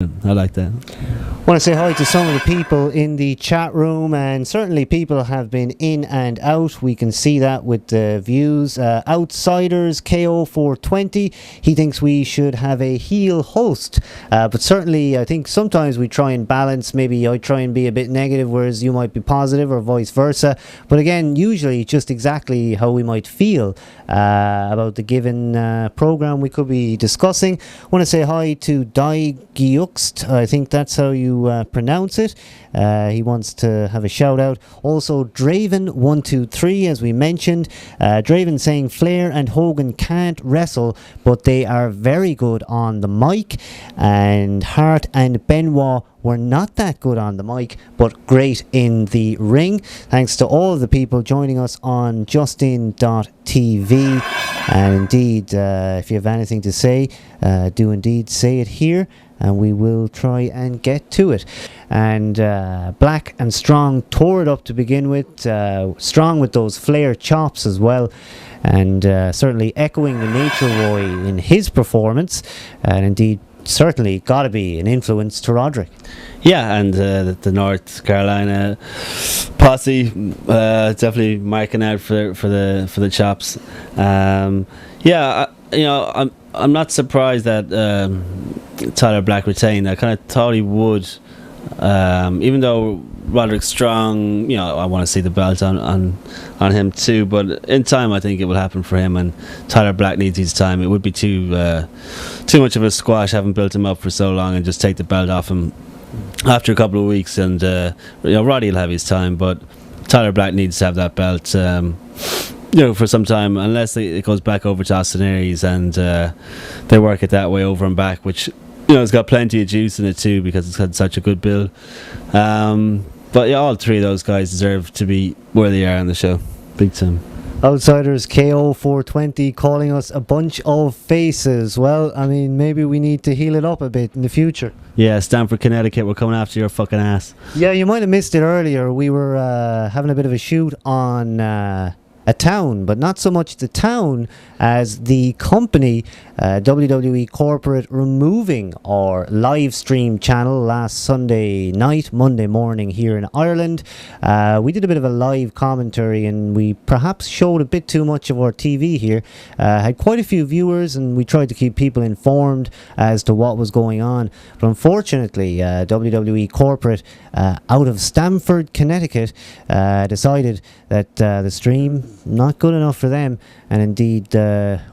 I like that. I want to say hi to some of the people in the chat room, and certainly people have been in and out. We can see that with the views. Outsiders KO 420, he thinks we should have a heel host, but certainly I think sometimes we try and balance. Maybe I try and be a bit negative, whereas you might be positive, or vice versa. But again, usually just exactly how we might feel about the given program we could be discussing. I want to say hi to Dai Gyukst, I think that's how you pronounce it. He wants to have a shout out. Also Draven123, as we mentioned. Draven saying Flair and Hogan can't wrestle, but they are very good on the mic, and Hart and Benoit were not that good on the mic, but great in the ring. Thanks to all of the people joining us on justin.tv. And indeed, if you have anything to say, do indeed say it here, and we will try and get to it. And Black and Strong tore it up to begin with. Strong with those Flair chops as well, and certainly echoing the Nature Boy in his performance, and indeed certainly got to be an influence to Roderick. Yeah, and the North Carolina posse definitely marking out for the chops. I'm not surprised that Tyler Black retained. I kind of thought he would, even though Roderick Strong, I want to see the belt on him too. But in time, I think it will happen for him, and Tyler Black needs his time. It would be too much of a squash, having built him up for so long, and just take the belt off him after a couple of weeks. And Roddy will have his time, but Tyler Black needs to have that belt. For some time, unless it goes back over to Austin Aries, and they work it that way over and back, which it's got plenty of juice in it too, because it's had such a good build. But yeah, all three of those guys deserve to be where they are on the show, big time. Outsiders KO 420 calling us a bunch of faces. Well, I mean, maybe we need to heal it up a bit in the future. Yeah, Stamford, Connecticut, we're coming after your fucking ass. Yeah, you might have missed it earlier. We were having a bit of a shoot on a town, but not so much the town as the company, WWE Corporate, removing our live stream channel last Sunday night, Monday morning here in Ireland. We did a bit of a live commentary, and we perhaps showed a bit too much of our TV here. Had quite a few viewers, and we tried to keep people informed as to what was going on. But unfortunately, WWE Corporate out of Stamford, Connecticut, decided that the stream not good enough for them, and indeed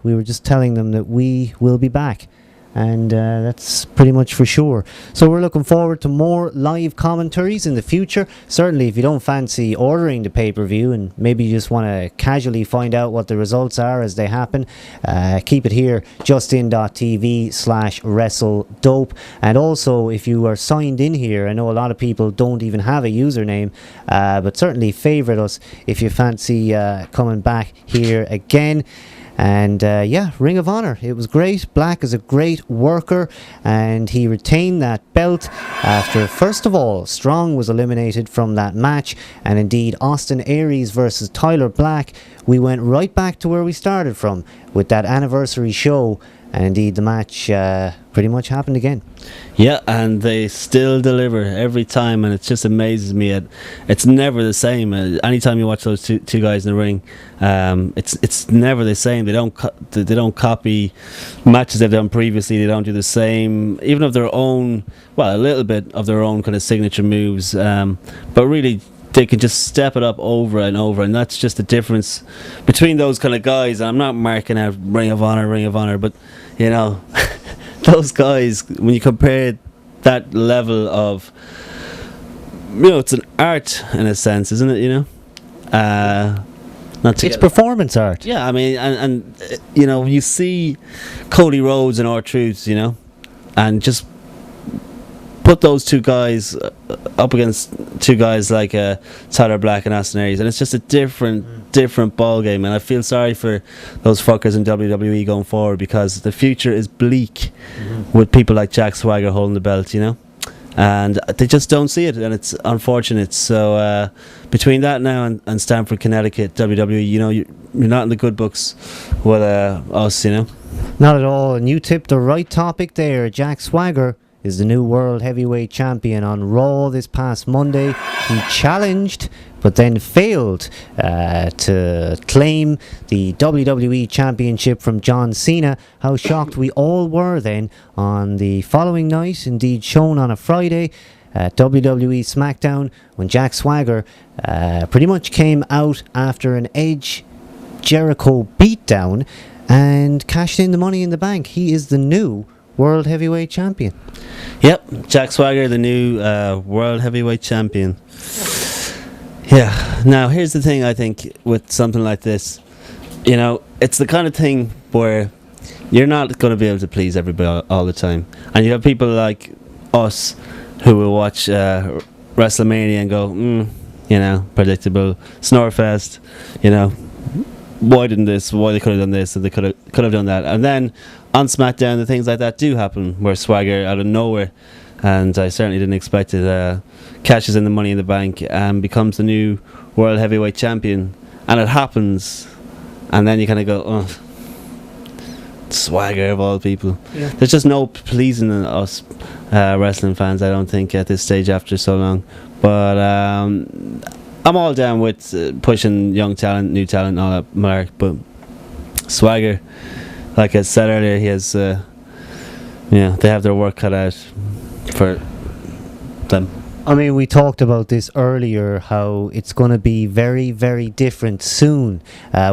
we were just telling them that we will be back, and that's pretty much for sure. So we're looking forward to more live commentaries in the future. Certainly if you don't fancy ordering the pay-per-view, and maybe you just want to casually find out what the results are as they happen, keep it here, justin.tv/WrestleDope. And also, if you are signed in here, I know a lot of people don't even have a username, but certainly favourite us if you fancy coming back here again. And Ring of Honor, it was great. Black is a great worker, and he retained that belt after, first of all, Strong was eliminated from that match, and indeed Austin Aries versus Tyler Black. We went right back to where we started from with that anniversary show, and indeed the match pretty much happened again. Yeah, and they still deliver every time, and it just amazes me. It's never the same. Anytime you watch those two guys in the ring, it's never the same. They don't copy matches they've done previously. They don't do the same, even of their own. Well, a little bit of their own kind of signature moves, but really they can just step it up over and over, and that's just the difference between those kind of guys. And I'm not marking out Ring of Honor, but those guys, when you compare that level of, it's an art in a sense, isn't it? It's performance art. Yeah, I mean, and when you see Cody Rhodes and R-Truth, and just put those two guys up against two guys like Tyler Black and Austin Aries, and it's just a different ball game. And I feel sorry for those fuckers in WWE going forward, because the future is bleak with people like Jack Swagger holding the belt, and they just don't see it, and it's unfortunate. So between that now and Stamford, Connecticut, WWE, you're not in the good books with us, Not at all. And you tipped the right topic there. Jack Swagger is the new World Heavyweight Champion. On Raw this past Monday, he challenged but then failed to claim the WWE Championship from John Cena. How shocked we all were then on the following night, indeed shown on a Friday, at WWE SmackDown, when Jack Swagger pretty much came out after an Edge Jericho beatdown and cashed in the Money in the Bank. He is the new World Heavyweight Champion. Yep, Jack Swagger, the new World Heavyweight Champion. Yeah, now here's the thing, I think, with something like this. You know, it's the kind of thing where you're not going to be able to please everybody all the time. And you have people like us who will watch WrestleMania and go, you know, predictable, Snorefest, you know, why they could have done this, and they could have done that. And then on SmackDown, the things like that do happen, where Swagger out of nowhere, and I certainly didn't expect it, cashes in the Money in the Bank and becomes the new World Heavyweight Champion. And it happens, and then you kind of go, oh, Swagger of all people. Yeah. There's just no pleasing us wrestling fans, I don't think, at this stage after so long. But I'm all down with pushing young talent, new talent, and all that, Mark. But Swagger, like I said earlier, he has, they have their work cut out for them. I mean, we talked about this earlier, how it's going to be very, very different soon.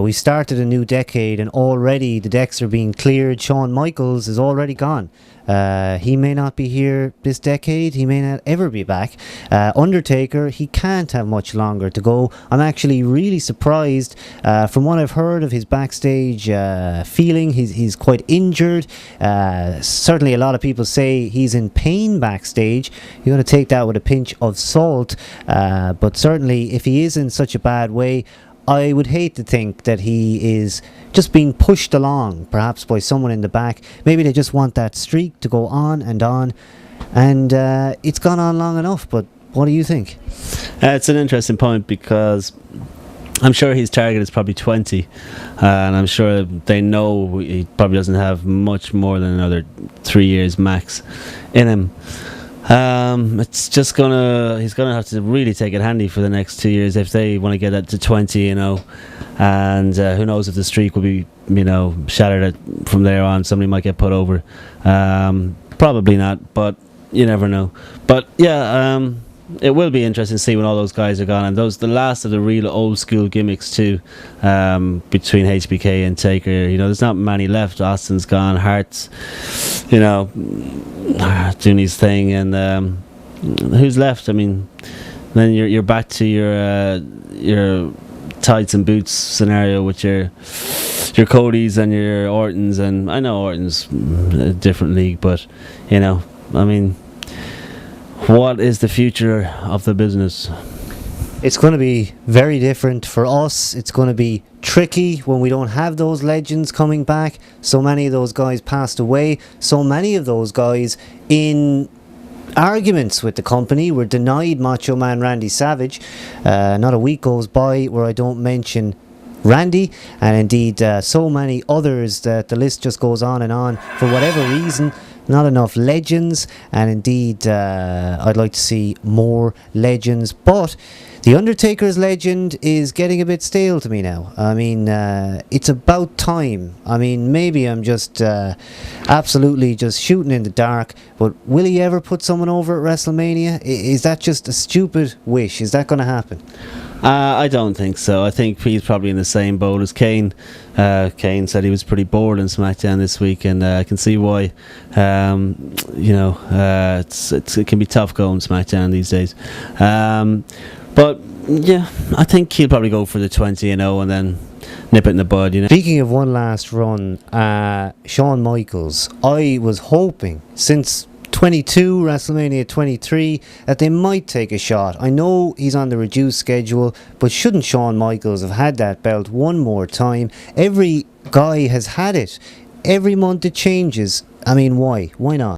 We started a new decade and already the decks are being cleared. Shawn Michaels is already gone. He may not be here this decade. He may not ever be back. Undertaker, he can't have much longer to go. I'm actually really surprised from what I've heard of his backstage feeling. He's quite injured. Certainly a lot of people say he's in pain backstage. You got to take that with a pinch of salt. But certainly if he is in such a bad way, I would hate to think that he is just being pushed along, perhaps by someone in the back. Maybe they just want that streak to go on, and it's gone on long enough. But what do you think? It's an interesting point, because I'm sure his target is probably 20, and I'm sure they know he probably doesn't have much more than another 3 years max in him. It's just he's gonna have to really take it handy for the next 2 years if they want to get that to 20, you know. And who knows if the streak will be, you know, shattered from there on. Somebody might get put over. Probably not, but you never know. But yeah, it will be interesting to see when all those guys are gone, and the last of the real old school gimmicks too, between HBK and Taker. You know, there's not many left. Austin's gone, Hart's, you know, doing his thing, and who's left? I mean, then you're back to your tights and boots scenario with your Codys and your Ortons, and I know Orton's a different league, but you know, I mean, what is the future of the business? It's going to be very different for us. It's going to be tricky when we don't have those legends coming back. So many of those guys passed away. So many of those guys in arguments with the company were denied Macho Man Randy Savage. Not a week goes by where I don't mention Randy, and indeed so many others that the list just goes on and on. For whatever reason, not enough legends, and indeed I'd like to see more legends, but the Undertaker's legend is getting a bit stale to me now. I mean, it's about time. I mean, maybe I'm just absolutely just shooting in the dark, but will he ever put someone over at WrestleMania? Is that just a stupid wish? Is that going to happen? I don't think so. I think he's probably in the same boat as Kane. Kane said he was pretty bored in SmackDown this week, and I can see why. You know, it can be tough going SmackDown these days. But yeah, I think he'll probably go for the 20, you know, and then nip it in the bud, you know. Speaking of one last run, Shawn Michaels, I was hoping since 22, WrestleMania 23, that they might take a shot. I know he's on the reduced schedule, but shouldn't Shawn Michaels have had that belt one more time? Every guy has had it. Every month it changes. I mean, why? Why not?